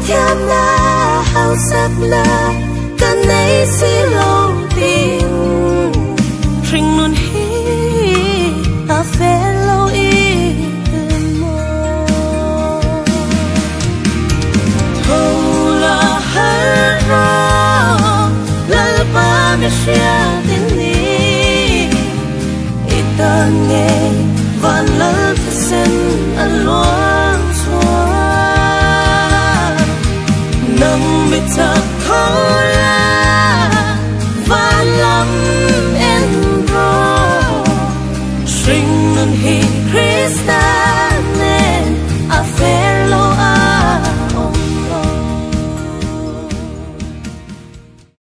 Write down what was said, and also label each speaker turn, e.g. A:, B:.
A: thiên na hao sắc na cần ấy xí lâu tình rình luôn hi à phê lâu y mơ hầu là hơ rô lỡ ba mẹ xia tình ni ít tân nghe và lỡ thật sen anh loang xóa nâng bị thật khó